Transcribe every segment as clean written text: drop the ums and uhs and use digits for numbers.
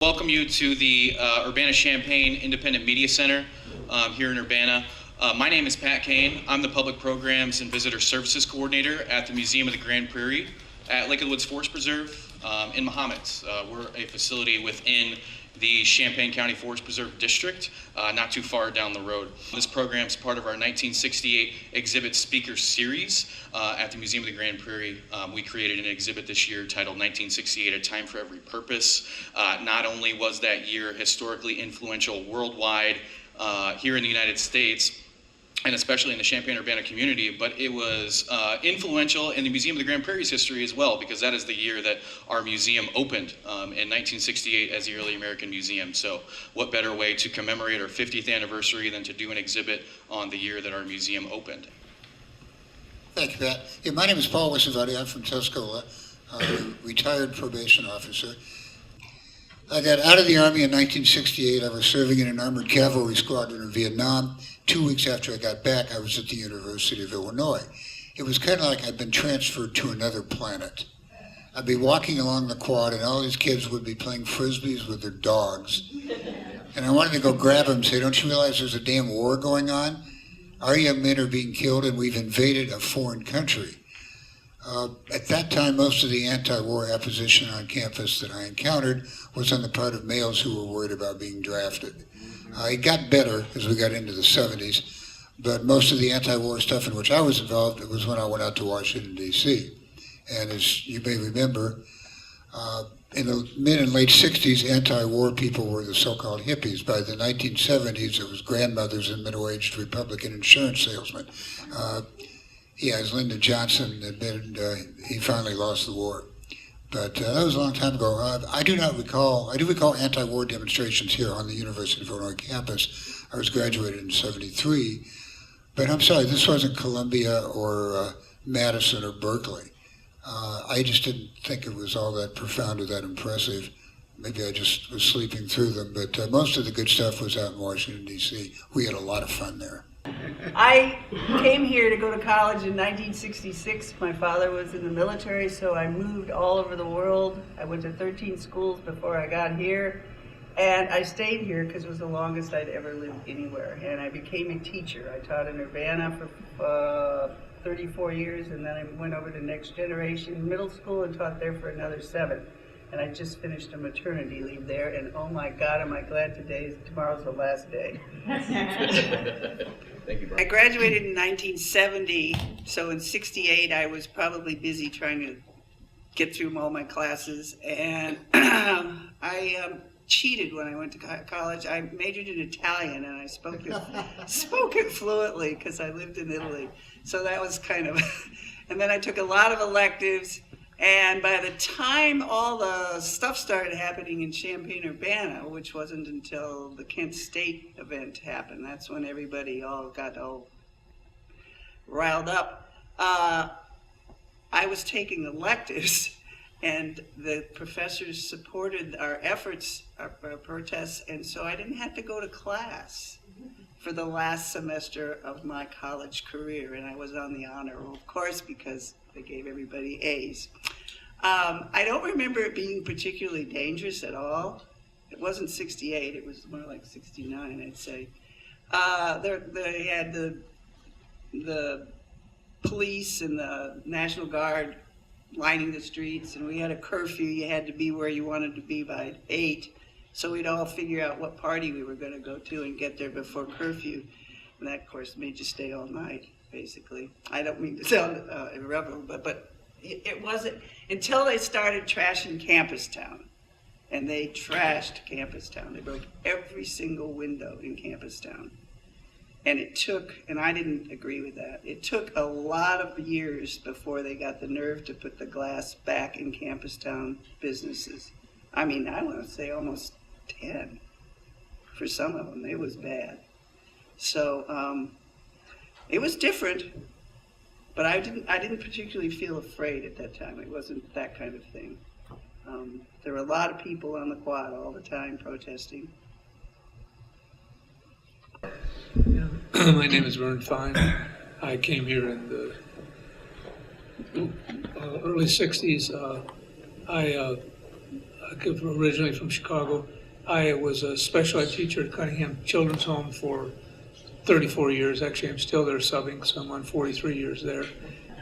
Welcome you to the Urbana-Champaign Independent Media Center here in Urbana. My name is Pat Kane. I'm the Public Programs and Visitor Services Coordinator at the Museum of the Grand Prairie at Lake of the Woods Forest Preserve in Mahomet. We're a facility within the Champaign County Forest Preserve District, not too far down the road. This program is part of our 1968 exhibit speaker series at the Museum of the Grand Prairie. We created an exhibit this year titled 1968, A Time for Every Purpose. Not only was that year historically influential worldwide here in the United States, and especially in the Champaign-Urbana community, but it was influential in the Museum of the Grand Prairie's history as well, because that is the year that our museum opened in 1968 as the Early American Museum. So what better way to commemorate our 50th anniversary than to do an exhibit on the year that our museum opened? Thank you, Pat. Yeah, my name is Paul Wissenvati. I'm from Scola, retired probation officer. I got out of the Army in 1968. I was serving in an armored cavalry squadron in Vietnam. 2 weeks after I got back, I was at the University of Illinois. It was kind of like I'd been transferred to another planet. I'd be walking along the quad, and all these kids would be playing frisbees with their dogs. And I wanted to go grab them and say, "Don't you realize there's a damn war going on? Our young men are being killed, and we've invaded a foreign country." At that time, most of the anti-war opposition on campus that I encountered was on the part of males who were worried about being drafted. It got better as we got into the 70s, but most of the anti-war stuff in which I was involved, it was when I went out to Washington, D.C. And as you may remember, in the mid and late 60s, anti-war people were the so-called hippies. By the 1970s, it was grandmothers and middle-aged Republican insurance salesmen. As Lyndon Johnson admitted, he finally lost the war. But that was a long time ago. I do recall anti-war demonstrations here on the University of Illinois campus. I was graduated in '73, but I'm sorry, this wasn't Columbia or Madison or Berkeley. I just didn't think it was all that profound or that impressive. Maybe I just was sleeping through them, but most of the good stuff was out in Washington, D.C. We had a lot of fun there. I came here to go to college in 1966. My father was in the military, so I moved all over the world. I went to 13 schools before I got here, and I stayed here because it was the longest I'd ever lived anywhere. And I became a teacher. I taught in Urbana for 34 years, and then I went over to Next Generation Middle School and taught there for another 7. And I just finished a maternity leave there, and oh my God, am I glad tomorrow's the last day. Thank you, Brian. I graduated in 1970, so in '68 I was probably busy trying to get through all my classes, and I cheated when I went to college. I majored in Italian, and I spoke it fluently because I lived in Italy. So that was kind of, and then I took a lot of electives. And by the time all the stuff started happening in Champaign-Urbana, which wasn't until the Kent State event happened, that's when everybody got all riled up. I was taking electives, and the professors supported our efforts, our protests, and so I didn't have to go to class for the last semester of my college career, and I was on the honor roll, of course, because they gave everybody A's. I don't remember it being particularly dangerous at all. It wasn't '68, it was more like '69, I'd say. They had the police and the National Guard lining the streets, and we had a curfew. You had to be where you wanted to be by 8, so we'd all figure out what party we were going to go to and get there before curfew. And that, of course, made you stay all night, basically. I don't mean to sound irreverent, but it wasn't until they started trashing Campus Town. And they trashed Campus Town. They broke every single window in Campus Town. And it took, and I didn't agree with that, it took a lot of years before they got the nerve to put the glass back in Campus Town businesses. I mean, I want to say almost 10. For some of them, it was bad. So it was different, but I didn't particularly feel afraid at that time. It wasn't that kind of thing. There were a lot of people on the quad all the time protesting. Yeah. My name is Vern Fine. I came here in the early '60s. I originally from Chicago. I was a special ed teacher at Cunningham Children's Home for 34 years. Actually, I'm still there subbing, so I'm on 43 years there.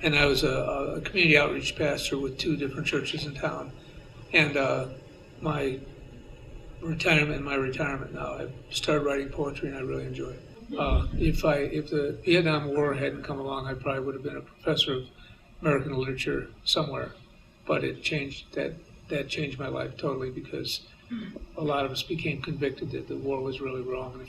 And I was a community outreach pastor with 2 different churches in town. And my retirement now, I've started writing poetry, and I really enjoy it. If the Vietnam War hadn't come along, I probably would have been a professor of American literature somewhere. But it changed that changed my life totally, because a lot of us became convicted that the war was really wrong. And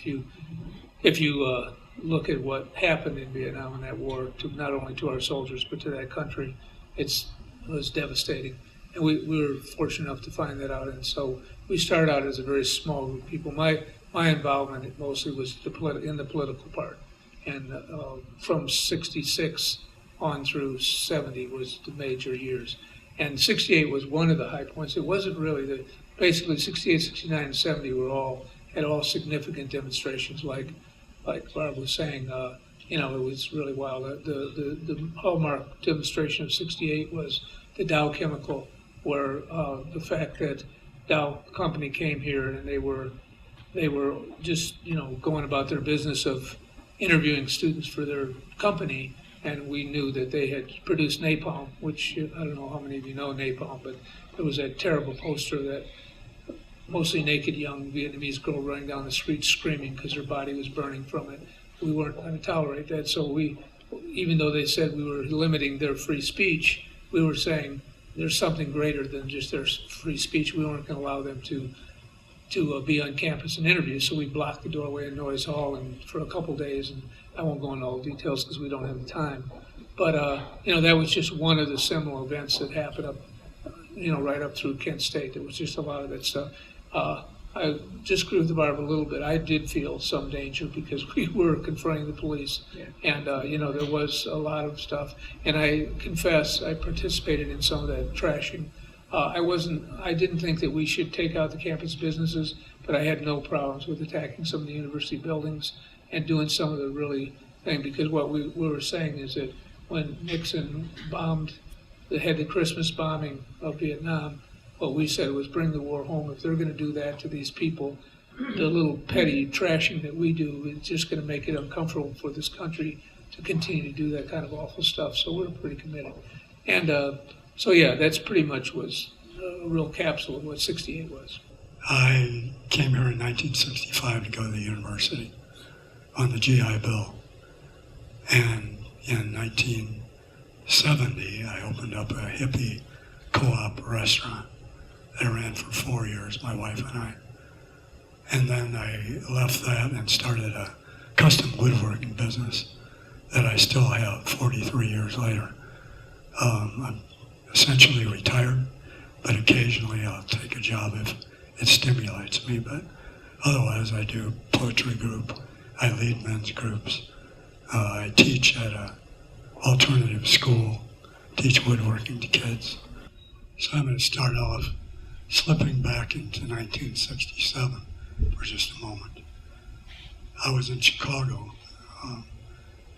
if you look at what happened in Vietnam in that war, to not only to our soldiers but to that country, it was devastating. And we were fortunate enough to find that out. And so we started out as a very small group of people. My involvement mostly was in the political part. And from 66 on through 70 was the major years. And 68 was one of the high points. It wasn't really basically 68, 69, and 70 had all significant demonstrations, like Barb was saying. It was really wild. The hallmark demonstration of 68 was the Dow Chemical, where the fact that Dow Company came here and they were just going about their business of interviewing students for their company, and we knew that they had produced napalm, which I don't know how many of you know napalm, but there was that terrible poster that mostly naked young Vietnamese girl running down the street screaming because her body was burning from it. We weren't going to tolerate that, so even though they said we were limiting their free speech, we were saying there's something greater than just their free speech. We weren't going to allow them to be on campus and interview, so we blocked the doorway in Noyes Hall and for a couple days, and I won't go into all the details because we don't have the time. But that was just one of the seminal events that happened right up through Kent State. There was just a lot of that stuff. I just agree with Barb a little bit. I did feel some danger because we were confronting the police, and there was a lot of stuff. And I confess, I participated in some of that trashing. I didn't think that we should take out the campus businesses, but I had no problems with attacking some of the university buildings and doing some of the really thing, because what we were saying is that when Nixon had the Christmas bombing of Vietnam, what we said was bring the war home. If they're going to do that to these people, the little petty trashing that we do is just going to make it uncomfortable for this country to continue to do that kind of awful stuff. So we're pretty committed. And that's pretty much was a real capsule of what 68 was. I came here in 1965 to go to the university on the GI Bill. And in 1970, I opened up a hippie co-op restaurant that I ran for 4 years, my wife and I. And then I left that and started a custom woodworking business that I still have 43 years later. I'm essentially retired, but occasionally I'll take a job if it stimulates me. But otherwise, I do poetry group, I lead men's groups, I teach at an alternative school, teach woodworking to kids. So I'm going to start off slipping back into 1967 for just a moment. I was in Chicago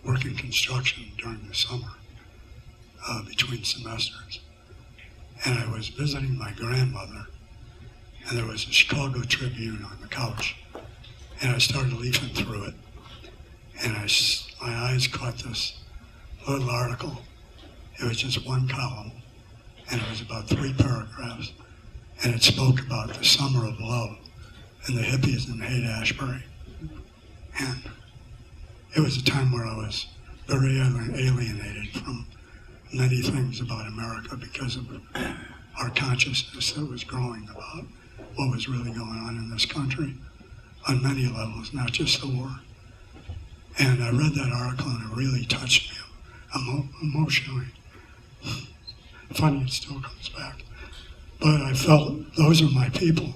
working construction during the summer between semesters. And I was visiting my grandmother, and there was a Chicago Tribune on the couch. And I started leafing through it, and my eyes caught this little article. It was just one column, and it was about 3 paragraphs, and it spoke about the summer of love and the hippies in Haight-Ashbury. And it was a time where I was very alienated from many things about America because of our consciousness that was growing about what was really going on in this country on many levels, not just the war. And I read that article and it really touched me emotionally. Funny, it still comes back. But I felt those are my people.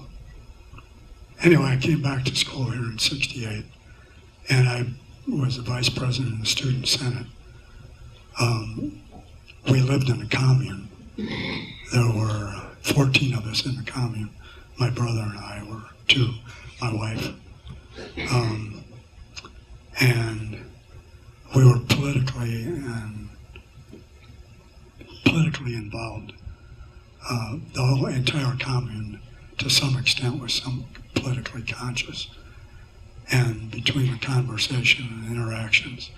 Anyway, I came back to school here in 68, and I was the vice president of the student senate. We lived in a commune. There were 14 of us in the commune. My brother and I were 2, my wife. And we were politically involved. The whole entire commune to some extent was some politically conscious. And between the conversation and interactions,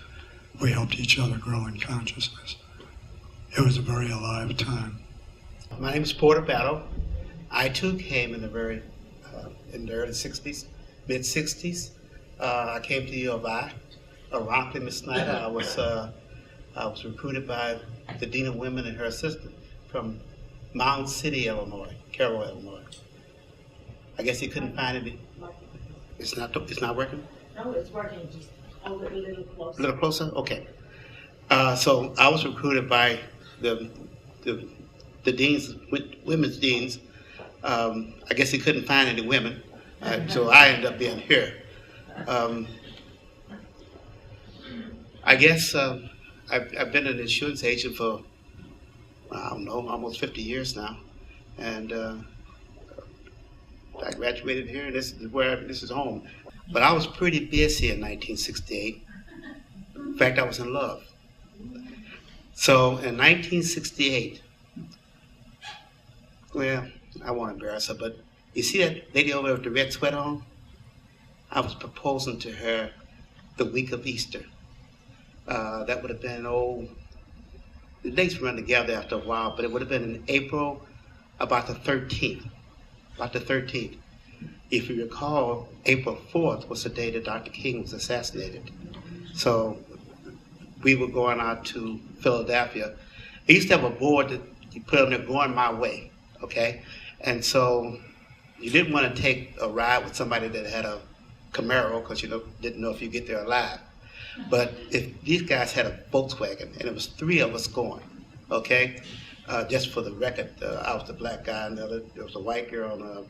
we helped each other grow in consciousness. It was a very alive time. My name is Porter Battle. I too came in the early 60s, mid 60s. I came to U of I. Ironically, Miss Snyder, I was recruited by the Dean of Women and her assistant from Mound City, Illinois, Carroll, Illinois. I guess he couldn't find it. It's not working? No, it's working. Just hold it a little closer. A little closer? Okay. So I was recruited by the deans, women's deans. I guess he couldn't find any women, so I ended up being here. I guess I've been an insurance agent for, I don't know, almost 50 years now, and I graduated here, and this is home. But I was pretty busy in 1968. In fact, I was in love. So in 1968, well, I won't embarrass her, but you see that lady over there with the red sweater on? I was proposing to her the week of Easter. That would have been, the dates run together after a while, but it would have been in April, about the 13th. If you recall, April 4th was the day that Dr. King was assassinated. So we were going out to Philadelphia. I used to have a board that you put on there going my way, okay? And so you didn't want to take a ride with somebody that had a Camaro because you didn't know if you'd get there alive. But if these guys had a Volkswagen, and it was 3 of us going, okay? Just for the record, I was the black guy, and there was a white girl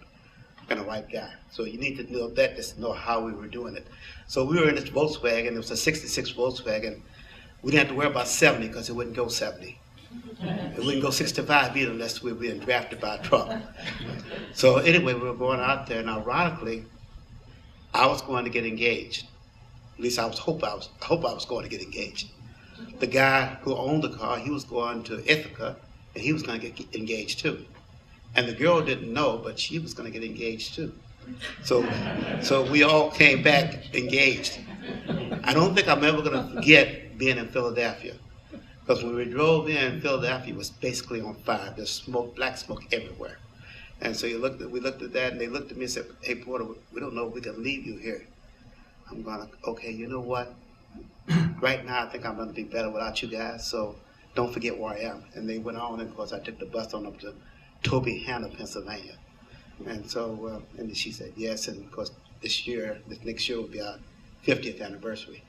and a white guy. So you need to know that just to know how we were doing it. So we were in this Volkswagen. It was a 66 Volkswagen. We didn't have to worry about 70 because it wouldn't go 70. It wouldn't go 65 either unless we were being drafted by a truck. So anyway, we were going out there, and ironically, I was going to get engaged. At least I hope I was going to get engaged. The guy who owned the car, he was going to Ithaca, and he was going to get engaged too. And the girl didn't know, but she was going to get engaged too. So we all came back engaged. I don't think I'm ever going to forget being in Philadelphia, because when we drove in, Philadelphia was basically on fire. There's smoke, black smoke everywhere. And so we looked at that, and they looked at me and said, "Hey, Porter, we don't know if we can leave you here." I'm going, okay, you know what? Right now, I think I'm going to be better without you guys, so don't forget where I am. And they went on, and of course, I took the bus on up to Tobyhanna, Pennsylvania. And so, and then she said yes, and of course, this next year will be our 50th anniversary.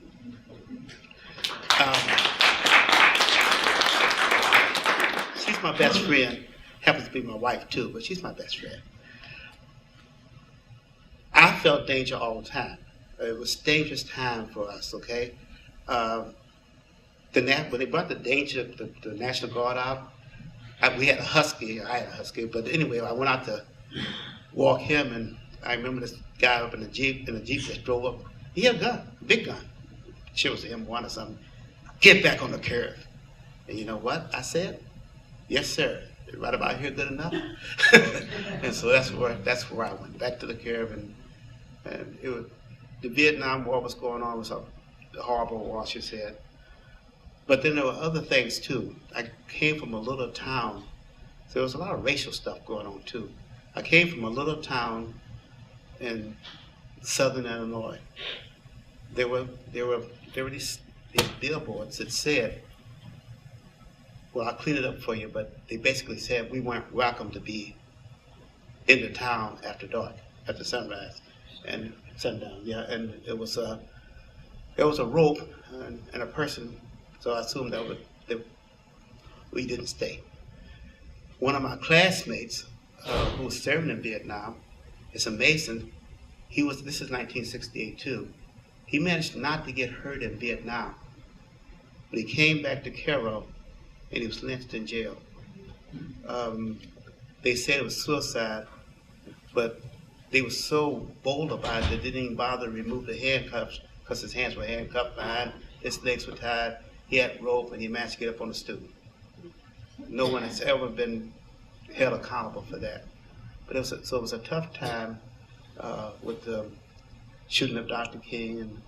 She's my best friend. Happens to be my wife too, but she's my best friend. I felt danger all the time. It was a dangerous time for us, okay? When they brought the National Guard out, we had a husky. I had a husky, but anyway, I went out to walk him, and I remember this guy up in a Jeep that drove up. He had a gun, a big gun. Sure it was an M1 or something. Get back on the curve. And you know what I said? Yes, sir. Right about here good enough? And so that's where I went, back to the curve, and it was, the Vietnam War was going on. It was a horrible war, she said. But then there were other things too. I came from a little town, so there was a lot of racial stuff going on too. I came from a little town in southern Illinois. There were these billboards that said, well, I'll clean it up for you, but they basically said we weren't welcome to be in the town after dark, after sunrise and sundown. Yeah, and there was a rope and a person, so I assumed that we didn't stay. One of my classmates who was serving in Vietnam is a Mason. This is 1968 too. He managed not to get hurt in Vietnam, but he came back to Carroll and he was lynched in jail. They said it was suicide, but they were so bold about it, they didn't even bother to remove the handcuffs because his hands were handcuffed behind, his legs were tied, he had rope, and he managed to get up on the stool. No one has ever been held accountable for that. But it was a tough time with the shooting of Dr. King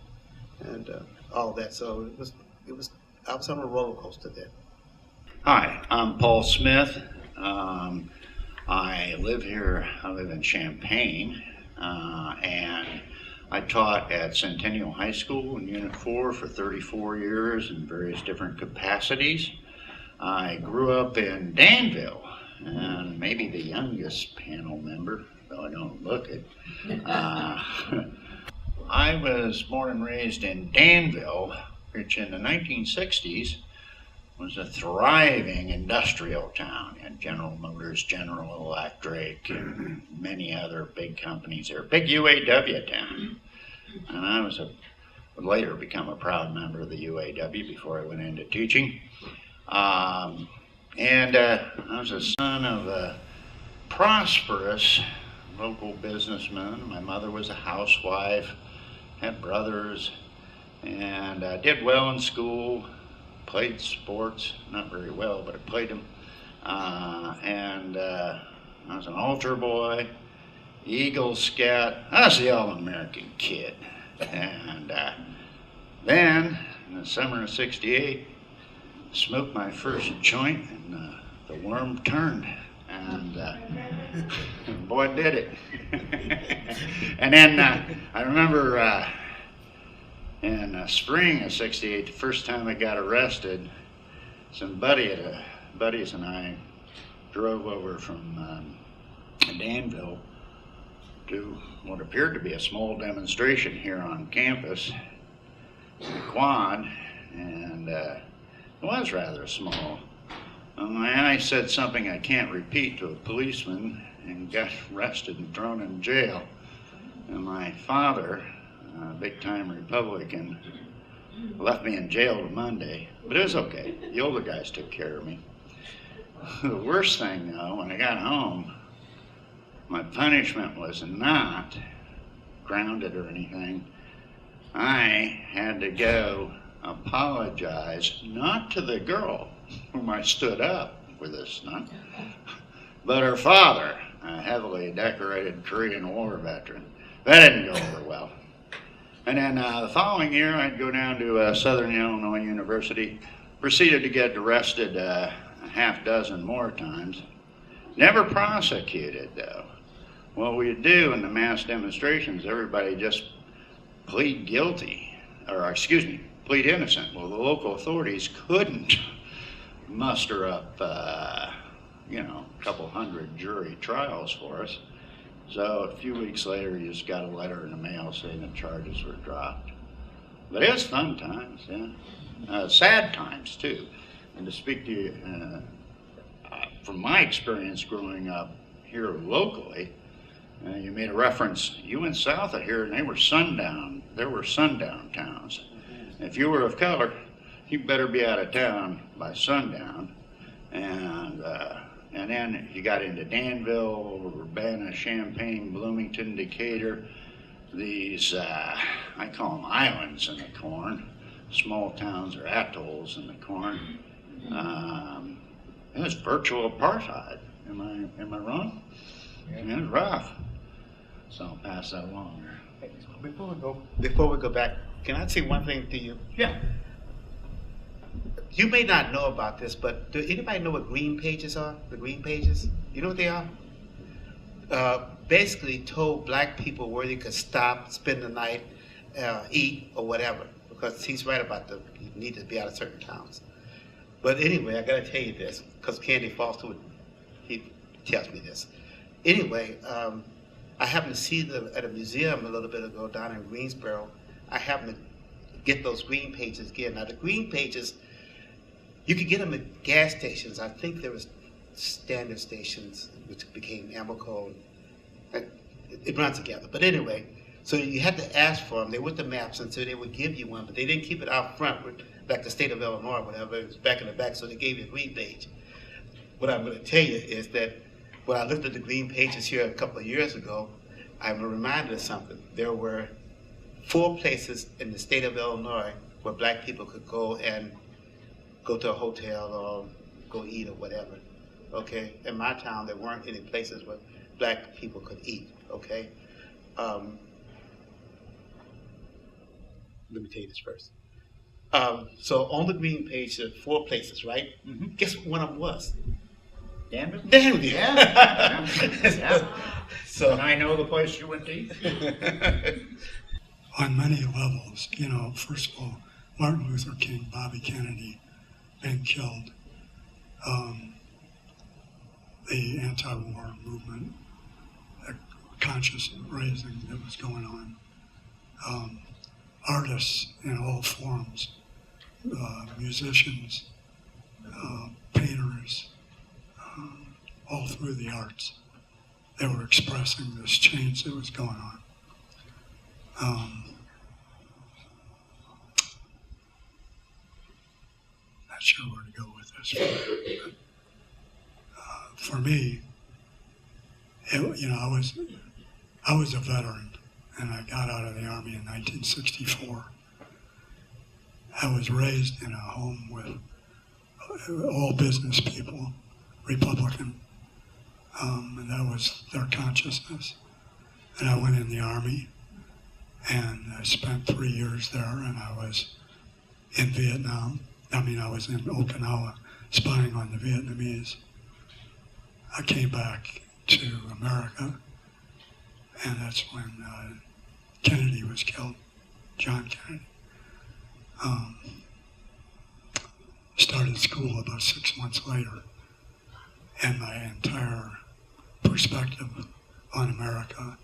and all that. So I was on a roller coaster then. Hi, I'm Paul Smith. I live here, I live in Champaign, and I taught at Centennial High School in Unit 4 for 34 years in various different capacities. I grew up in Danville, and maybe the youngest panel member, though I don't look it. I was born and raised in Danville, which in the 1960s was a thriving industrial town. And General Motors, General Electric, and many other big companies there. Big UAW town. And I would later become a proud member of the UAW before I went into teaching. I was a son of a prosperous local businessman. My mother was a housewife, had brothers, and did well in school. Played sports, not very well, but I played them. I was an altar boy, Eagle Scout. I was the all-American kid. And then, in the summer of '68, smoked my first joint, and the worm turned. And boy, did it. And then I remember in spring of '68, the first time I got arrested, some buddies and I drove over from Danville to what appeared to be a small demonstration here on campus, the quad, and it was rather small. And I said something I can't repeat to a policeman and got arrested and thrown in jail. And my father, a big-time Republican, left me in jail till Monday, but it was okay. The older guys took care of me. The worst thing, though, when I got home, my punishment was not grounded or anything. I had to go apologize, not to the girl whom I stood up with this stunt, but her father, a heavily decorated Korean War veteran. That didn't go over well. And then the following year, I'd go down to Southern Illinois University, proceeded to get arrested a half dozen more times. Never prosecuted, though. What we'd do in the mass demonstrations, everybody just plead guilty, or excuse me, plead innocent. Well, the local authorities couldn't muster up, a couple hundred jury trials for us. So a few weeks later, you just got a letter in the mail saying the charges were dropped. But it was fun times, yeah. Sad times, too. And to speak to you, from my experience growing up here locally, you made a reference, you went south of here and there were sundown towns. If you were of color, you better be out of town by sundown. And then you got into Danville, Urbana, Champaign, Bloomington, Decatur, these, I call them islands in the corn, small towns or atolls in the corn. It was virtual apartheid. Am I wrong? Yeah. It was rough. So I'll pass that along. Before we go back, can I say one thing to you? Yeah. You may not know about this, but do anybody know what green pages are? The green pages? You know what they are? Basically told black people where they could stop, spend the night, eat, or whatever. Because he's right about you need to be out of certain towns. But anyway, I gotta tell you this, because Candy Foster he tells me this. Anyway, I happened to see them at a museum a little bit ago down in Greensboro. I happened to get those green pages again. Now the green pages, you could get them at gas stations. I think there was standard stations, which became Amoco. It runs together. But anyway, so you had to ask for them. They were the maps, and so they would give you one. But they didn't keep it out front, like the state of Illinois or whatever. It was back in the back, so they gave you a green page. What I'm going to tell you is that when I looked at the green pages here a couple of years ago, I'm reminded of something. There were 4 places in the state of Illinois where black people could go and go to a hotel or go eat or whatever. Okay? In my town, there weren't any places where black people could eat, okay? Let me tell you this first. So on the green page, there are 4 places, right? Mhm. Guess what one of them was? Danville? Danville. Yeah. Yeah. So And I know the place you went to eat. On many levels, you know, first of all, Martin Luther King, Bobby Kennedy being killed, the anti-war movement, the conscious raising that was going on, artists in all forms, musicians, painters, all through the arts. They were expressing this change that was going on. Not sure where to go with this. But, for me, you know, I was a veteran, and I got out of the Army in 1964. I was raised in a home with all business people, Republican, and that was their consciousness. And I went in the Army, and I spent 3 years there, and I was in Vietnam. I mean, I was in Okinawa spying on the Vietnamese. I came back to America, and that's when Kennedy was killed, John Kennedy. Started school about 6 months later, and my entire perspective on America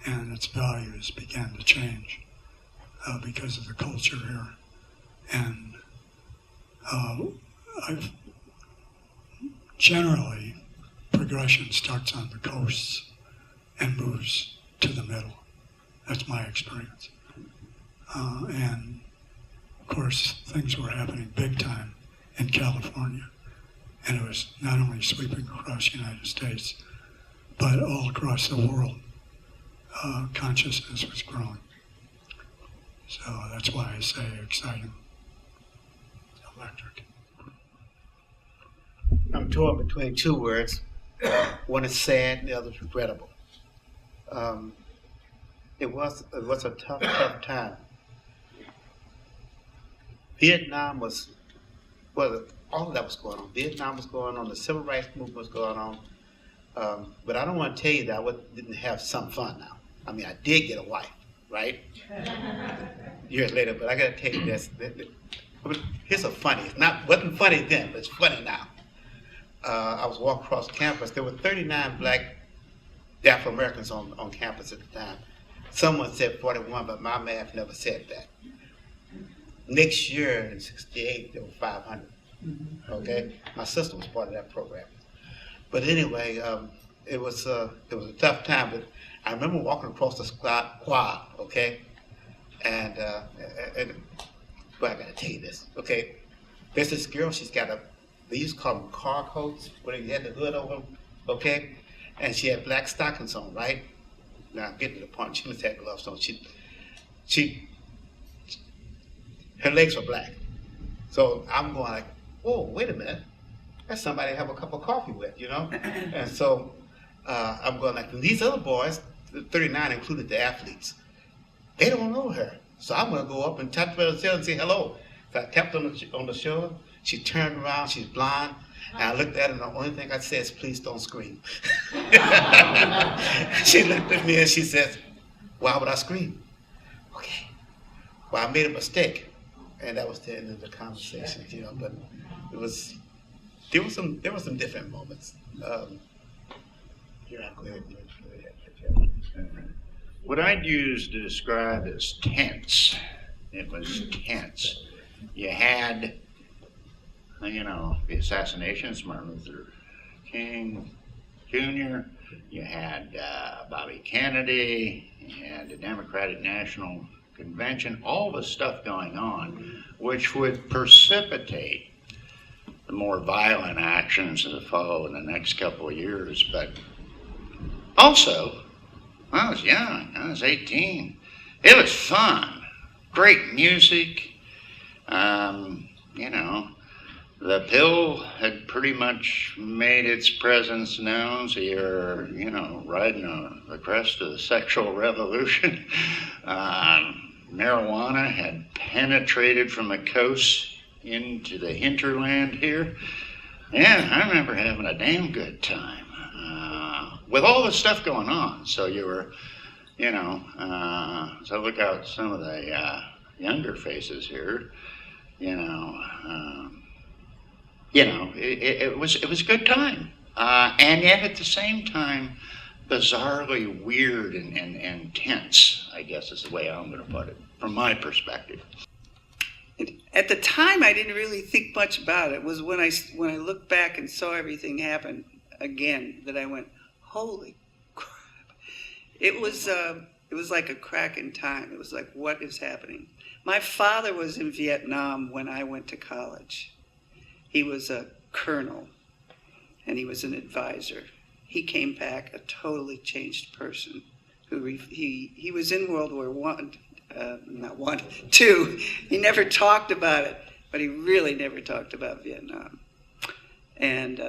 and its values began to change because of the culture here. And I've generally, progression starts on the coasts and moves to the middle. That's my experience. And of course, things were happening big time in California. And it was not only sweeping across the United States, but all across the world. Consciousness was growing. So that's why I say exciting, electric. I'm torn between 2 words. One is sad, and the other is regrettable. It was a tough time. Vietnam was, well, all of that was going on. Vietnam was going on, the civil rights movement was going on. But I don't want to tell you that I didn't have some fun now. I mean, I did get a wife, right? Years later, but I got to tell you this. Here's a funny. Wasn't funny then, but it's funny now. I was walking across campus. There were 39 black Afro-Americans on campus at the time. Someone said 41, but my math never said that. Next year, in '68, there were 500. Okay? My sister was part of that program. But anyway, it was a tough time. But I remember walking across the quad, okay? And but I got to tell you this, okay? There's this girl, she's got they used to call them car coats, where they had the hood over them, okay? And she had black stockings on, right? Now I'm getting to the point. She must have gloves on. Her legs were black. So I'm going like, whoa, wait a minute. That's somebody to have a cup of coffee with, you know? And so I'm going like, these other boys, the 39 included the athletes, they don't know her. So I'm going to go up and tap her on the shoulder and say hello. So I tapped on the shoulder. She turned around. She's blind. And I looked at her, and the only thing I said is, please don't scream. She looked at me and she says, why would I scream? Okay. Well, I made a mistake. And that was the end of the conversation, you know. But there were some different moments. Here, I'll go ahead. What I'd use to describe as tense, it was tense. You had, you know, the assassinations of Martin Luther King Jr., you had Bobby Kennedy, you had the Democratic National Convention, all the stuff going on, which would precipitate the more violent actions that follow in the next couple of years. But also, I was young. I was 18. It was fun. Great music. You know, the pill had pretty much made its presence known, so you're, riding on the crest of the sexual revolution. Marijuana had penetrated from the coast into the hinterland here. Yeah, I remember having a damn good time with all the stuff going on. So you were, so look out some of the younger faces here. It was a good time, and yet at the same time, bizarrely weird and tense, I guess is the way I'm going to put it, from my perspective. At the time, I didn't really think much about it. It was when I looked back and saw everything happen again that I went, holy crap. It was like a crack in time. It was like, what is happening? My father was in Vietnam when I went to college. He was a colonel, and he was an advisor. He came back a totally changed person. He was in World War II. He never talked about it, but he really never talked about Vietnam. And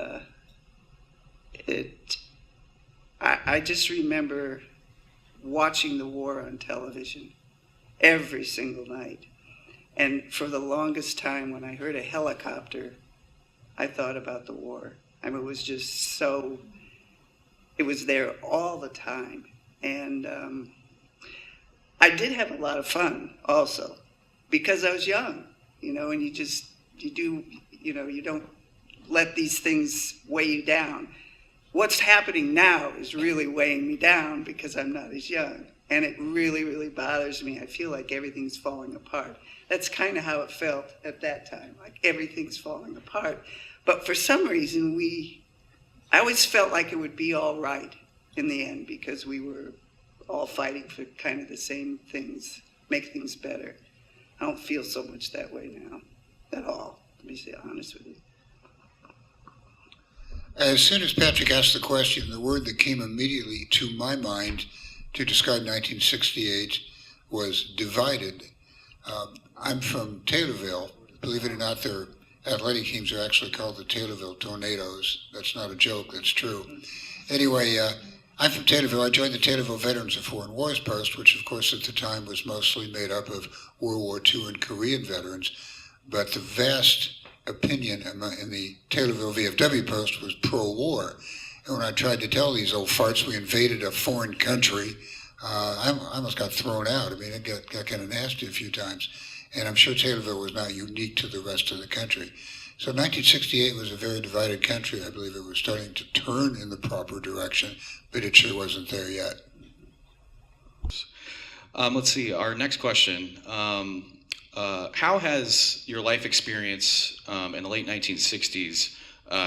I just remember watching the war on television every single night. And for the longest time, when I heard a helicopter, I thought about the war. I mean, it was just so, it was there all the time. And I did have a lot of fun also, because I was young, and you don't let these things weigh you down. What's happening now is really weighing me down because I'm not as young. And it really, really bothers me. I feel like everything's falling apart. That's kind of how it felt at that time, like everything's falling apart. But for some reason, I always felt like it would be all right in the end because we were all fighting for kind of the same things, make things better. I don't feel so much that way now at all, to be honest with you. As soon as Patrick asked the question, the word that came immediately to my mind to describe 1968 was divided. I'm from Taylorville. Believe it or not, their athletic teams are actually called the Taylorville Tornadoes. That's not a joke, that's true. Anyway, I'm from Taylorville. I joined the Taylorville Veterans of Foreign Wars Post, which of course at the time was mostly made up of World War II and Korean veterans. But the vast opinion in the Taylorville VFW Post was pro-war. And when I tried to tell these old farts we invaded a foreign country, I almost got thrown out. I mean, it got kind of nasty a few times. And I'm sure Taylorville was not unique to the rest of the country. So 1968 was a very divided country. I believe it was starting to turn in the proper direction, but it sure wasn't there yet. Let's see, our next question. How has your life experience in the late 1960s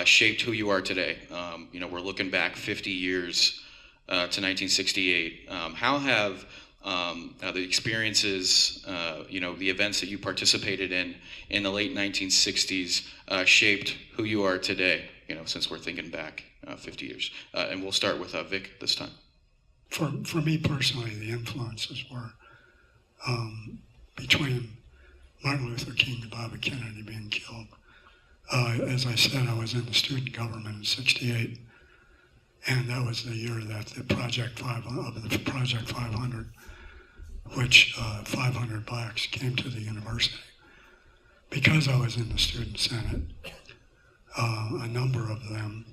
shaped who you are today? We're looking back 50 years to 1968. How have the experiences, the events that you participated in the late 1960s shaped who you are today, since we're thinking back 50 years? And we'll start with Vic this time. For me personally, the influences were between Martin Luther King and Bobby Kennedy being killed. As I said, I was in the student government in '68, and that was the year that the Project 500, which 500 blacks came to the university. Because I was in the student senate, a number of them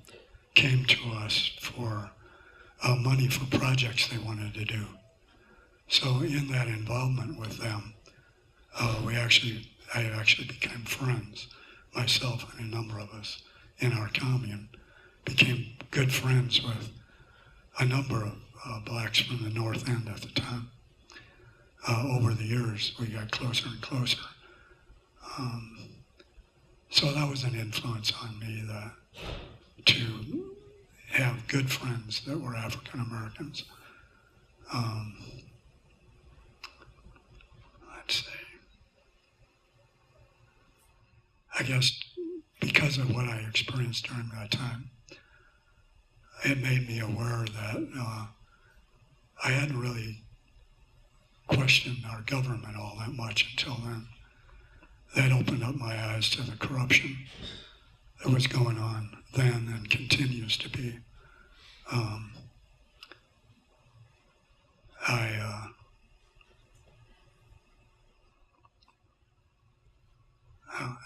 came to us for money for projects they wanted to do. So in that involvement with them, I actually became friends. Myself and a number of us in our commune became good friends with a number of blacks from the North End at the time. Over the years, we got closer and closer. So that was an influence on me to have good friends that were African Americans. Let's see. I guess because of what I experienced during that time, it made me aware that I hadn't really questioned our government all that much until then. that opened up my eyes to the corruption that was going on then and continues to be.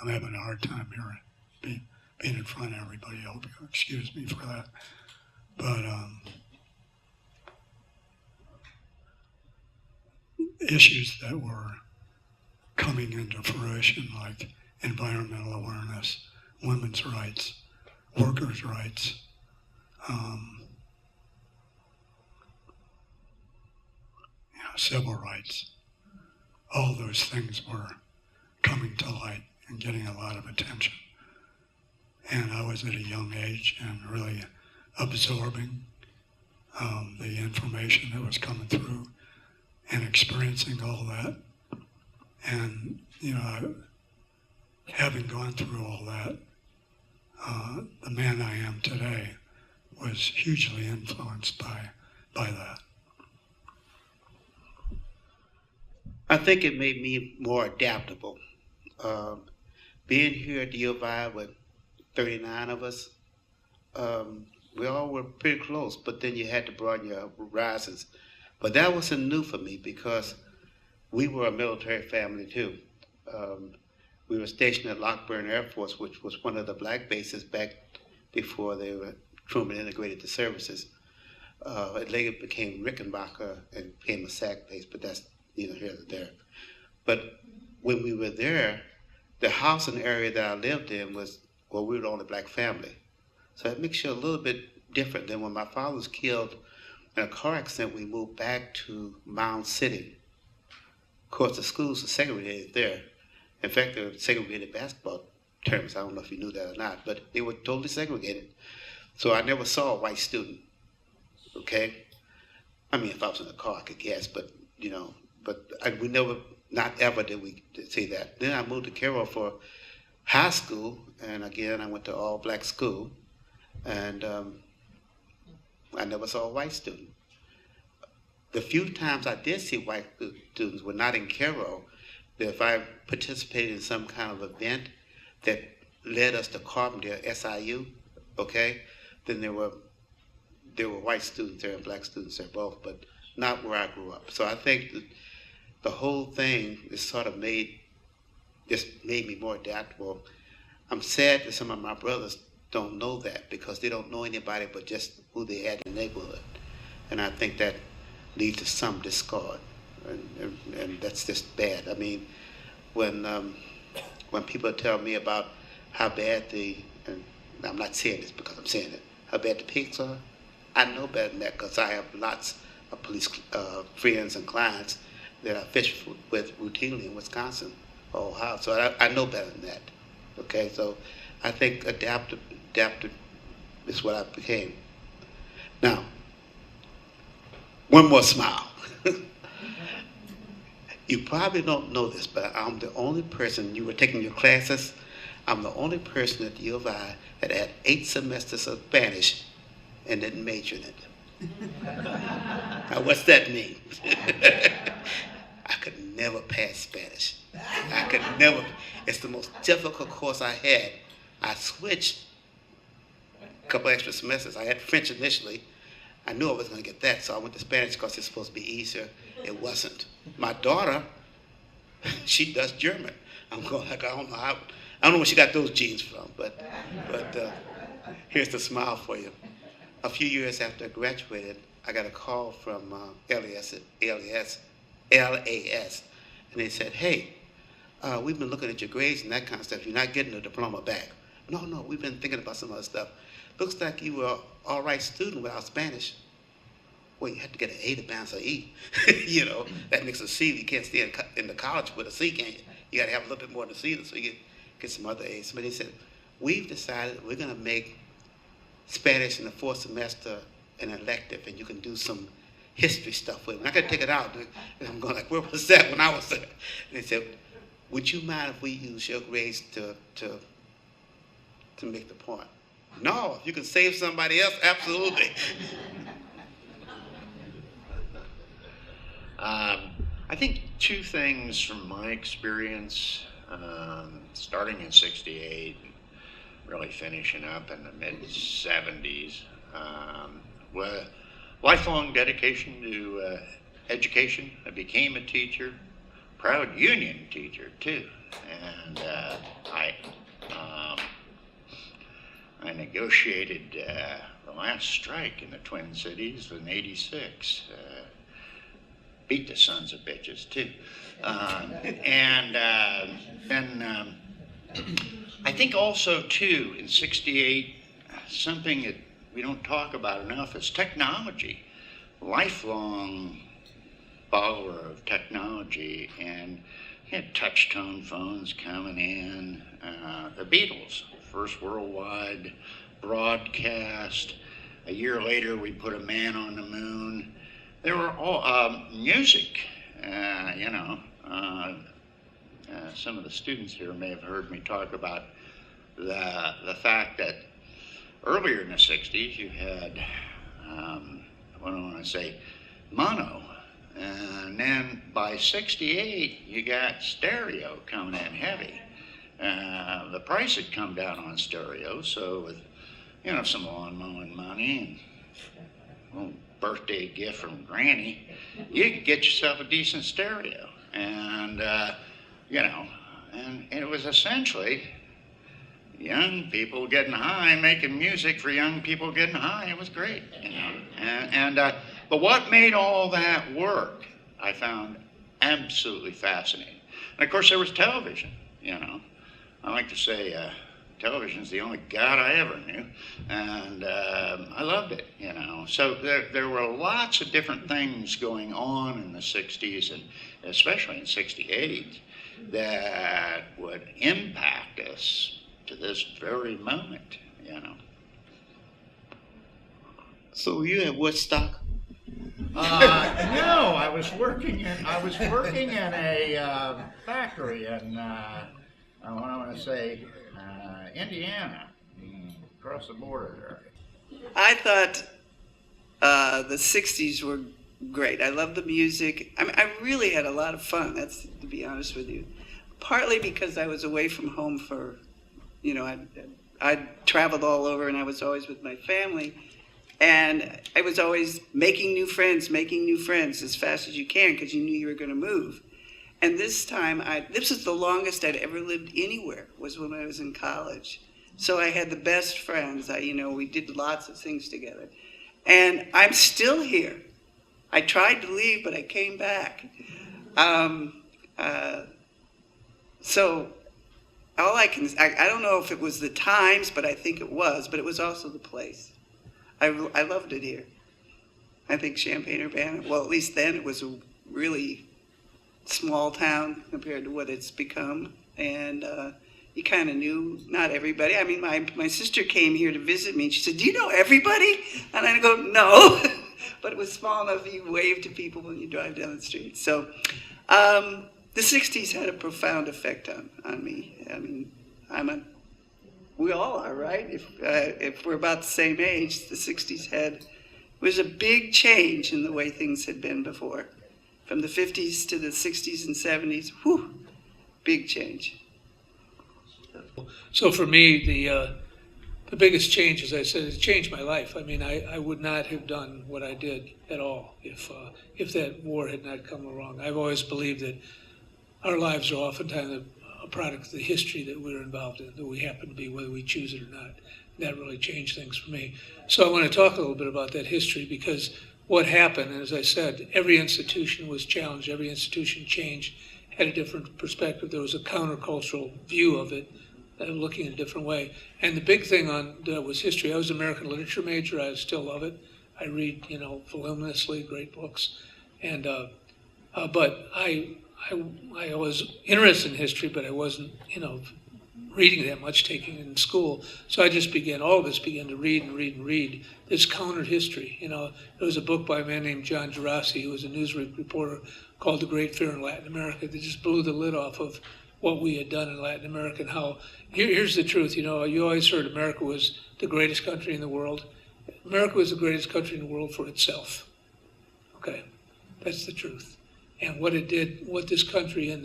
I'm having a hard time here being in front of everybody. I hope you excuse me for that. But issues that were coming into fruition, like environmental awareness, women's rights, workers' rights, civil rights, all those things were coming to light and getting a lot of attention. And I was at a young age and really absorbing the information that was coming through and experiencing all that. And, having gone through all that, the man I am today was hugely influenced by that. I think it made me more adaptable. Being here at the U of I with 39 of us, we all were pretty close, but then you had to broaden your horizons. But that wasn't new for me because we were a military family too. We were stationed at Lockburn Air Force, which was one of the black bases back before they were Truman integrated the services. It later became Rickenbacker and became a SAC base, but that's neither here nor there. But when we were there, the housing area that I lived in was, we were the only black family. So it makes you a little bit different than when my father was killed in a car accident. We moved back to Mound City. Of course, the schools were segregated there. In fact, they were segregated basketball terms. I don't know if you knew that or not, but they were totally segregated. So I never saw a white student, okay? I mean, if I was in a car, I could guess, but, we never, not ever did we see that. Then I moved to Carroll for high school, and again, I went to all-black school, and I never saw a white student. The few times I did see white students were not in Carroll. If I participated in some kind of event that led us to Carbondale, SIU, okay, then there were white students there and black students there both, but not where I grew up. So I think that the whole thing is sort of made me more adaptable. I'm sad that some of my brothers don't know that because they don't know anybody but just who they had in the neighborhood. And I think that leads to some discard. And that's just bad. I mean, when people tell me about how bad and I'm not saying this because I'm saying it, how bad the pigs are, I know better than that because I have lots of police friends and clients that I fish with routinely in Wisconsin or Ohio, so I know better than that. Okay, so I think adaptive is what I became. Now, one more smile. You probably don't know this, but I'm the only person, you were taking your classes, I'm the only person at the U of I that had 8 semesters of Spanish and didn't major in it. Now, what's that mean? I could never pass Spanish. I could never. It's the most difficult course I had. I switched a couple extra semesters. I had French initially. I knew I was going to get that, so I went to Spanish because it's supposed to be easier. It wasn't. My daughter, she does German. I'm going like, I don't know where she got those genes from, but here's the smile for you. A few years after I graduated, I got a call from LAS, and they said, hey, we've been looking at your grades and that kind of stuff. You're not getting a diploma back. No, we've been thinking about some other stuff. Looks like you were an all right student without Spanish. Well, you have to get an A to bounce an E. That makes a C. You can't stay in the college with a C, can you? You got to have a little bit more than a C so you get some other A's. But they said, we've decided we're going to make Spanish in the 4th semester an elective, and you can do some history stuff with it. And I got to take it out. And I'm going like, where was that when I was there? And they said, would you mind if we use your grades to make the point? No, if you can save somebody else, absolutely. I think 2 things from my experience. starting in 68, really finishing up in the mid-70s. With lifelong dedication to education. I became a teacher, proud union teacher too, and I negotiated the last strike in the Twin Cities in '86. Beat the sons of bitches too, and then I think also too in '68 something that we don't talk about enough is technology. Lifelong follower of technology, and he had touch-tone phones coming in. The Beatles, first worldwide broadcast. A year later, we put a man on the moon. There were all music, some of the students here may have heard me talk about the fact that earlier in the 60s, you had, what do I want to say, mono. And then by 68, you got stereo coming in heavy. The price had come down on stereo, so with, some lawn mowing money and a little birthday gift from Granny, you could get yourself a decent stereo. And, and it was essentially young people getting high, making music for young people getting high. It was great, but what made all that work, I found absolutely fascinating. And of course, there was television. I like to say television's the only God I ever knew, and I loved it. So there were lots of different things going on in the '60s, and especially in '68, that would impact us to this very moment, So were you at Woodstock? No, I was working in a factory in Indiana, across the border there. I thought the 60s were great. I loved the music. I mean, I really had a lot of fun, that's to be honest with you. Partly because I was away from home for, I traveled all over and I was always with my family. And I was always making new friends as fast as you can because you knew you were going to move. And this time, this was the longest I'd ever lived anywhere, was when I was in college. So I had the best friends. We did lots of things together. And I'm still here. I tried to leave, but I came back. So all I don't know if it was the times, but I think it was also the place. I loved it here. I think Champaign-Urbana, well, at least then it was a really small town compared to what it's become. And you kind of knew not everybody. I mean, my sister came here to visit me and she said, "Do you know everybody?" And I go, "No." But it was small enough that you wave to people when you drive down the street. So the 60s had a profound effect on me. I mean, we all are, right? If we're about the same age, the 60s was a big change in the way things had been before. From the 50s to the 60s and 70s, whew, big change. So for me, the biggest change, as I said, it changed my life. I mean, I would not have done what I did at all if that war had not come along. I've always believed that our lives are oftentimes a product of the history that we're involved in, that we happen to be, whether we choose it or not. That really changed things for me. So I want to talk a little bit about that history, because what happened, and as I said, every institution was challenged, every institution changed, had a different perspective. There was a countercultural view of it, looking in a different way. And the big thing was history. I was an American literature major. I still love it. I read, voluminously, great books. And but I was interested in history, but I wasn't, reading that much, taking it in school. So I just all of us began to read and read and read this countered history. There was a book by a man named John Gerasi, who was a news reporter, called The Great Fear in Latin America, that just blew the lid off of what we had done in Latin America and how, here's the truth, you always heard America was the greatest country in the world. America was the greatest country in the world for itself. Okay, that's the truth. and what it did, what this country is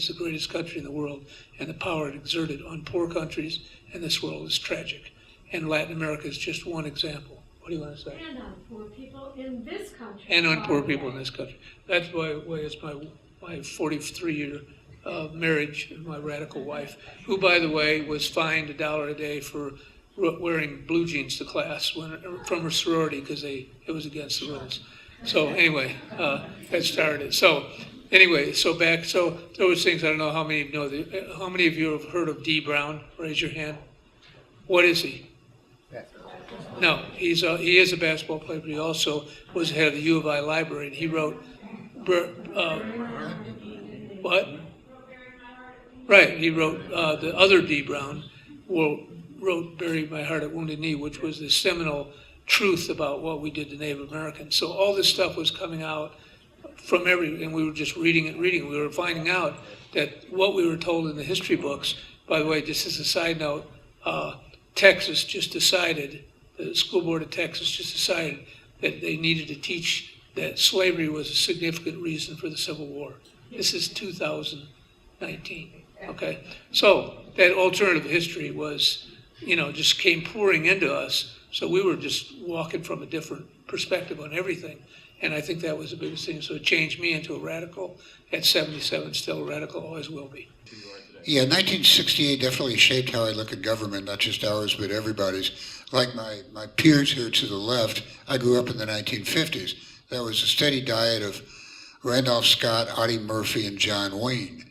the greatest country in the world, and the power it exerted on poor countries in this world is tragic. And Latin America is just one example. What do you want to say? And on poor people in this country. And on poor people in this country. That's why it's my 43-year marriage with my radical wife, who, by the way, was fined $1 a day for wearing blue jeans to class from her sorority because it was against the rules. So anyway, that started it. So anyway, so those things. I don't know how many of you know. How many of you have heard of D. Brown? Raise your hand. What is he? No, he is a basketball player, but he also was head of the U of I library, and he wrote, what? Right, he wrote, the other D. Brown wrote Bury My Heart at Wounded Knee, which was the seminal truth about what we did to Native Americans. So all this stuff was coming out from and we were just reading. We were finding out that what we were told in the history books, by the way, just as a side note, Texas just decided, the school board of Texas just decided that they needed to teach that slavery was a significant reason for the Civil War. This is 2019, okay? So that alternative history was, just came pouring into us. So we were just walking from a different perspective on everything. And I think that was the biggest thing. So it changed me into a radical. At 77, still a radical, always will be. Yeah, 1968 definitely shaped how I look at government, not just ours, but everybody's. Like my peers here to the left, I grew up in the 1950s. That was a steady diet of Randolph Scott, Audie Murphy, and John Wayne.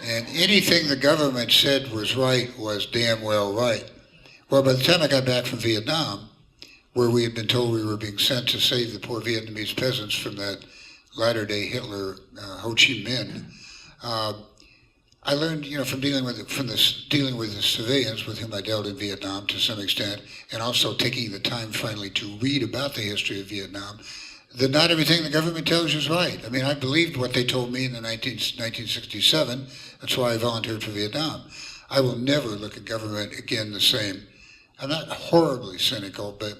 And anything the government said was right was damn well right. Well, by the time I got back from Vietnam, where we had been told we were being sent to save the poor Vietnamese peasants from that latter-day Hitler, Ho Chi Minh, I learned, from dealing with the civilians with whom I dealt in Vietnam to some extent, and also taking the time finally to read about the history of Vietnam, that not everything the government tells you is right. I mean, I believed what they told me in 1967. That's why I volunteered for Vietnam. I will never look at government again the same. I'm not horribly cynical, but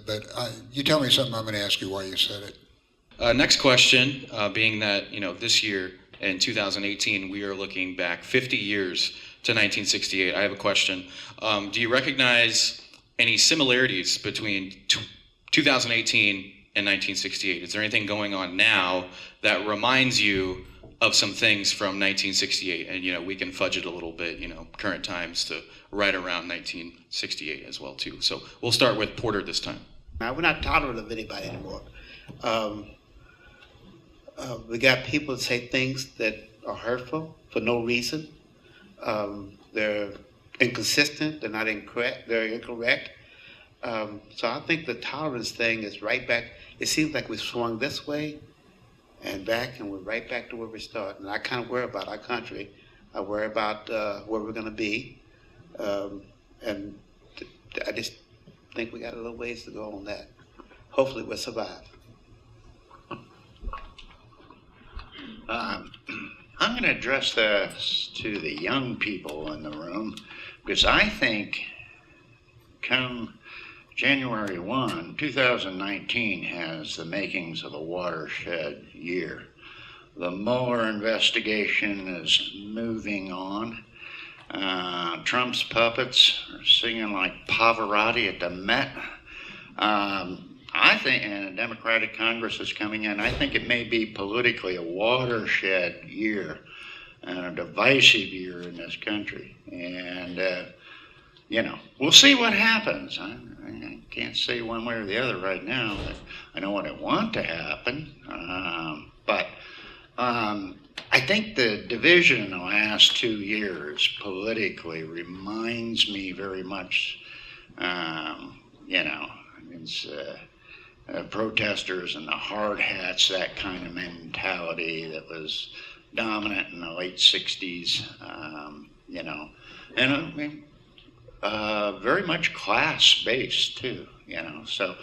you tell me something, I'm going to ask you why you said it. Next question, being that, this year in 2018, we are looking back 50 years to 1968. I have a question. Do you recognize any similarities between 2018 and 1968? Is there anything going on now that reminds you of some things from 1968? And, we can fudge it a little bit, current times to right around 1968 as well, too. So we'll start with Porter this time. Now, we're not tolerant of anybody anymore. We got people that say things that are hurtful for no reason. They're inconsistent. They're not incorrect. They're incorrect. So I think the tolerance thing is right back. It seems like we swung this way and back, and we're right back to where we started. And I kind of worry about our country. I worry about where we're going to be. And I just think we got a little ways to go on that. Hopefully we'll survive. I'm going to address this to the young people in the room, because I think come January 1, 2019 has the makings of a watershed year. The Mueller investigation is moving on. Trump's puppets are singing like Pavarotti at the Met. I think, and a Democratic Congress is coming in, I think it may be politically a watershed year and a divisive year in this country. And, we'll see what happens. I can't say one way or the other right now, but I know what I want to happen. But I think the division in the last 2 years politically reminds me very much, it's protesters and the hard hats, that kind of mentality that was dominant in the late 60s, and very much class-based too, so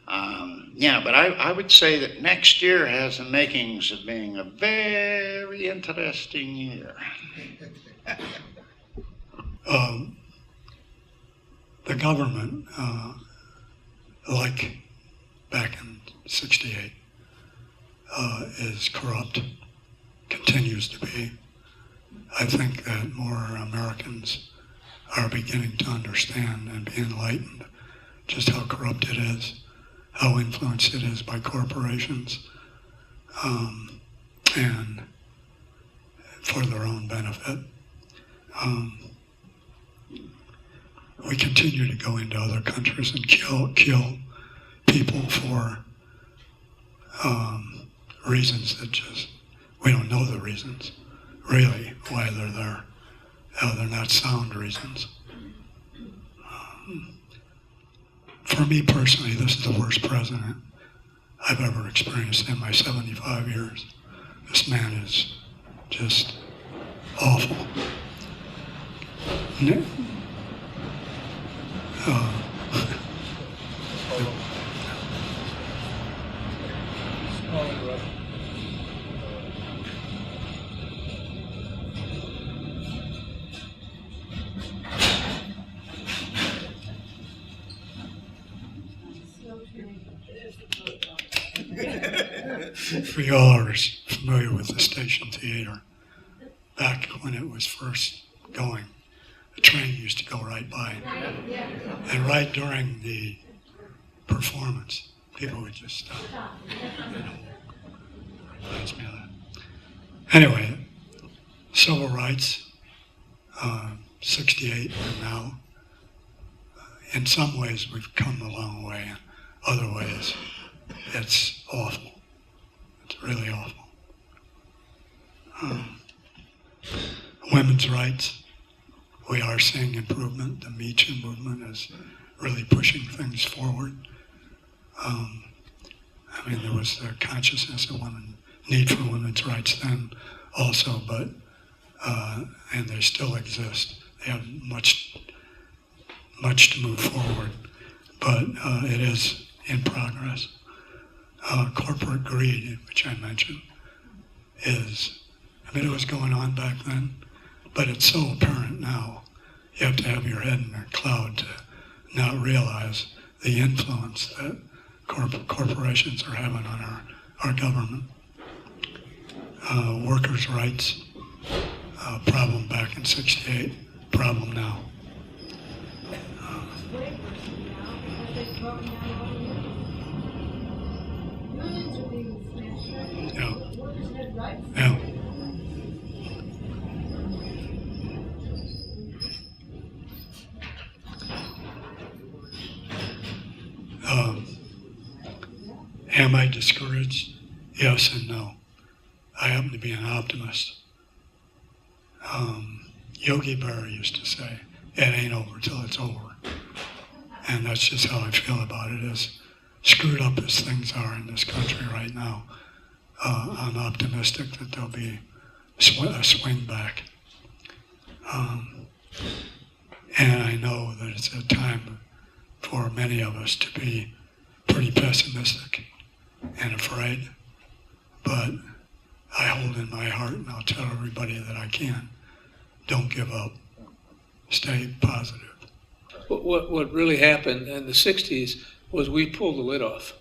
but I would say that next year has the makings of being a very interesting year. The government, like back in '68, is corrupt, used to be. I think that more Americans are beginning to understand and be enlightened just how corrupt it is, how influenced it is by corporations, and for their own benefit. We continue to go into other countries and kill people for reasons that just, we don't know the reasons, really, why they're there. They're not sound reasons. For me personally, this is the worst president I've ever experienced in my 75 years. This man is just awful. For y'all are familiar with the Station Theater, back when it was first going, the train used to go right by. And right during the performance, people would just stop. Reminds me of that. Anyway, civil rights, 68 and now. In some ways, we've come a long way. In other ways, it's awful. It's really awful. Women's rights, we are seeing improvement. The Me Too movement is really pushing things forward. There was the consciousness of need for women's rights then also, but, and they still exist. They have much to move forward, but it is in progress. Corporate greed, which I mentioned, it was going on back then, but it's so apparent now. You have to have your head in a cloud to not realize the influence that corporations are having on our government. Workers' rights, problem back in '68, problem now. Yeah. Am I discouraged? Yes and no. I happen to be an optimist. Yogi Berra used to say, it ain't over till it's over. And that's just how I feel about it, as screwed up as things are in this country right now. I'm optimistic that there'll be a swing back. And I know that it's a time for many of us to be pretty pessimistic and afraid. But I hold in my heart, and I'll tell everybody that I can, don't give up. Stay positive. What really happened in the 60s was we pulled the lid off,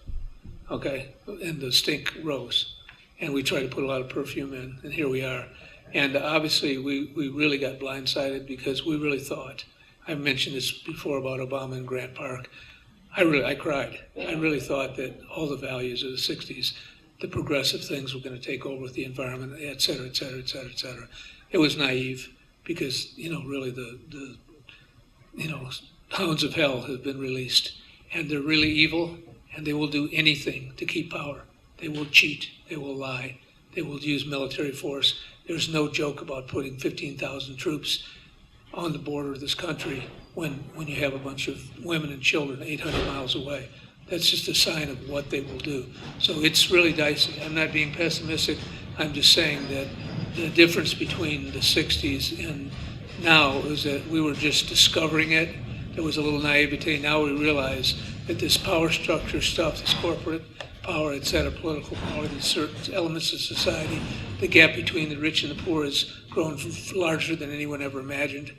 okay? And the stink rose. And we tried to put a lot of perfume in, and here we are. And obviously we really got blindsided because we really thought, I mentioned this before about Obama and Grant Park, I cried. I really thought that all the values of the 60s, the progressive things were going to take over with the environment, et cetera, et cetera, et cetera, et cetera. It was naive because, really the hounds of hell have been released, and they're really evil, and they will do anything to keep power. They will cheat, they will lie, they will use military force. There's no joke about putting 15,000 troops on the border of this country when you have a bunch of women and children 800 miles away. That's just a sign of what they will do. So it's really dicey. I'm not being pessimistic. I'm just saying that the difference between the 60s and now is that we were just discovering it. There was a little naivete. Now we realize that this power structure stuff, this corporate power, et cetera, political power, these certain elements of society, the gap between the rich and the poor has grown larger than anyone ever imagined.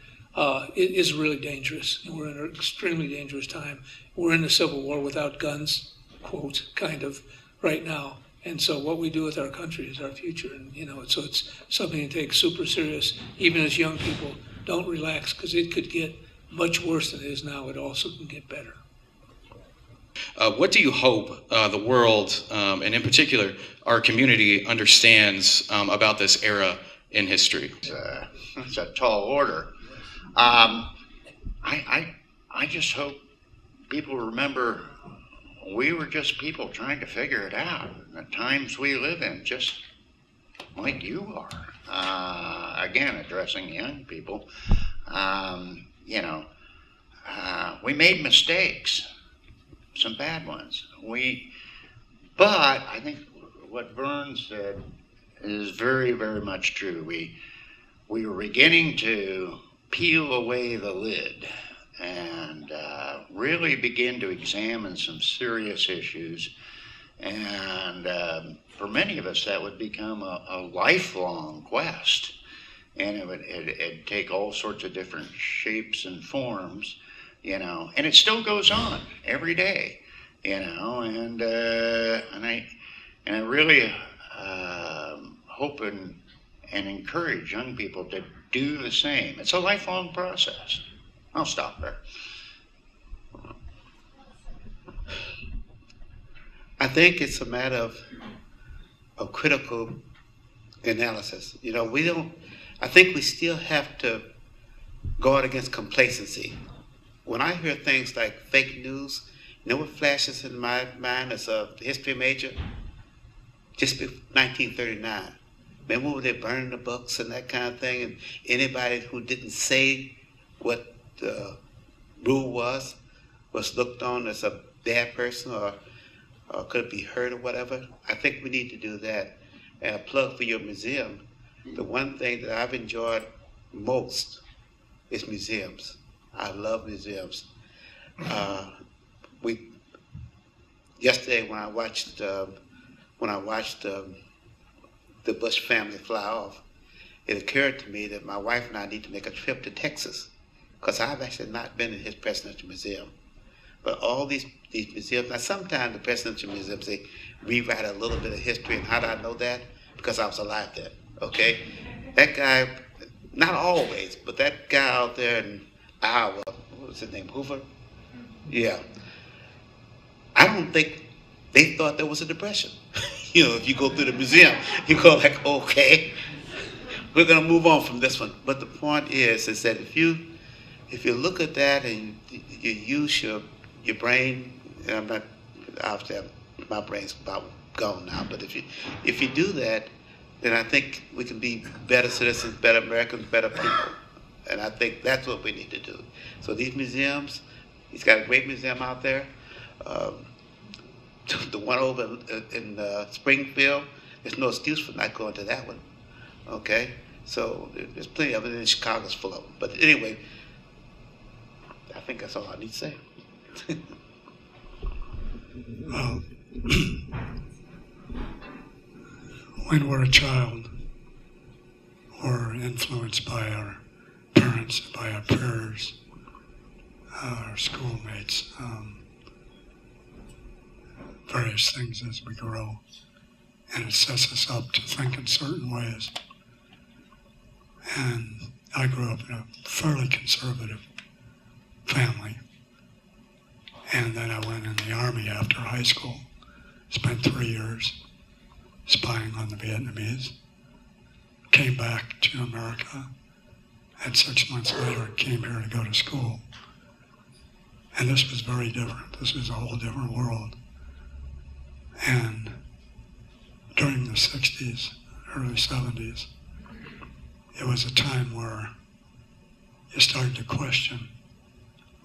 It is really dangerous, and we're in an extremely dangerous time. We're in a civil war without guns, quote, kind of, right now, And so what we do with our country is our future. And, so it's something to take super serious, even as young people. Don't relax, because it could get much worse than it is now. It also can get better. What do you hope the world, and in particular our community, understands about this era in history? It's a tall order. I just hope people remember we were just people trying to figure it out. The times we live in, just like you are. Again, addressing young people. We made mistakes, some bad ones. But I think what Vern said is very, very much true. We were beginning to peel away the lid and really begin to examine some serious issues. And for many of us, that would become a lifelong quest. And it'd take all sorts of different shapes and forms, and it still goes on every day, and I really hope and encourage young people to do the same. It's a lifelong process. I'll stop there. I think it's a matter of critical analysis. I think we still have to guard against complacency. When I hear things like fake news, what flashes in my mind as a history major? Just before 1939. Remember when they burned the books and that kind of thing, and anybody who didn't say what the rule was looked on as a bad person or could be hurt or whatever? I think we need to do that. And a plug for your museum. The one thing that I've enjoyed most is museums. I love museums. Yesterday when I watched the Bush family fly off, it occurred to me that my wife and I need to make a trip to Texas, because I've actually not been in his presidential museum. But all these museums, now sometimes the presidential museums, they rewrite a little bit of history, and how do I know that? Because I was alive then, okay? That guy, not always, but that guy out there in Iowa, what was his name, Hoover? Yeah. I don't think they thought there was a depression. If you go through the museum, you go like, okay, we're gonna move on from this one. But the point is that if you look at that and you use your brain, and obviously my brain's about gone now, but if you do that, then I think we can be better citizens, better Americans, better people. And I think that's what we need to do. So these museums, he's got a great museum out there. The one over in Springfield, there's no excuse for not going to that one. Okay? So there's plenty of it, and Chicago's full of them. But anyway, I think that's all I need to say. Well, when we're a child, we're influenced by our parents, by our peers, our schoolmates, various things as we grow, and it sets us up to think in certain ways. And I grew up in a fairly conservative family, and then I went in the Army after high school, spent 3 years spying on the Vietnamese, came back to America, and 6 months later came here to go to school. And this was very different. This was a whole different world. And during the 60s, early 70s, it was a time where you started to question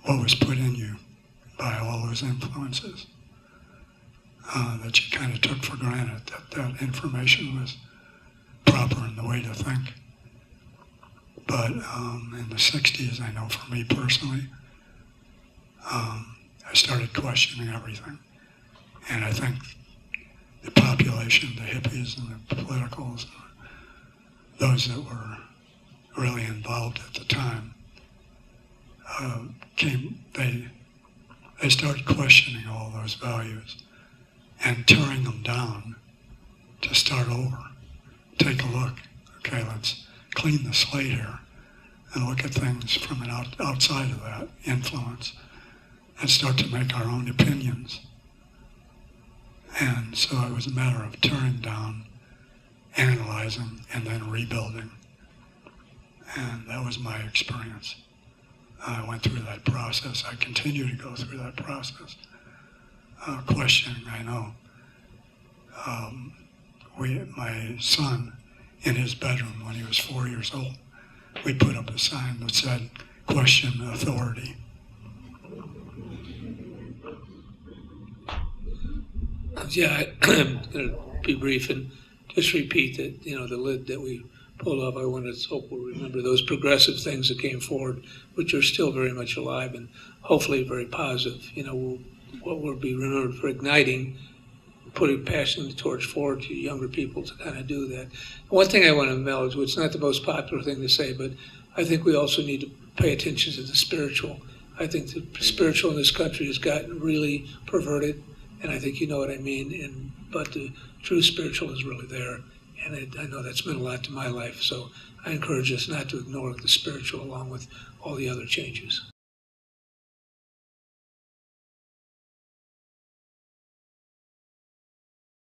what was put in you by all those influences that you kind of took for granted, that information was proper in the way to think. But in the 60s, I know for me personally, I started questioning everything. And I think the population, the hippies and the politicals, those that were really involved at the time, they started questioning all those values and tearing them down to start over, take a look. Okay, let's clean the slate here and look at things from an outside of that influence and start to make our own opinions. And so it was a matter of tearing down, analyzing, and then rebuilding. And that was my experience. I went through that process. I continue to go through that process. Questioning, I know. My son, in his bedroom when he was 4 years old, we put up a sign that said, "Question authority." Yeah, I'm going to be brief and just repeat that, the lid that we pulled off, I want to hope we'll remember those progressive things that came forward, which are still very much alive and hopefully very positive. What will be remembered for igniting, putting passion the torch forward to younger people to kind of do that. One thing I want to acknowledge, which is not the most popular thing to say, but I think we also need to pay attention to the spiritual. I think the spiritual in this country has gotten really perverted, and I think you know what I mean. But the true spiritual is really there, and I know that's meant a lot to my life. So I encourage us not to ignore the spiritual along with all the other changes.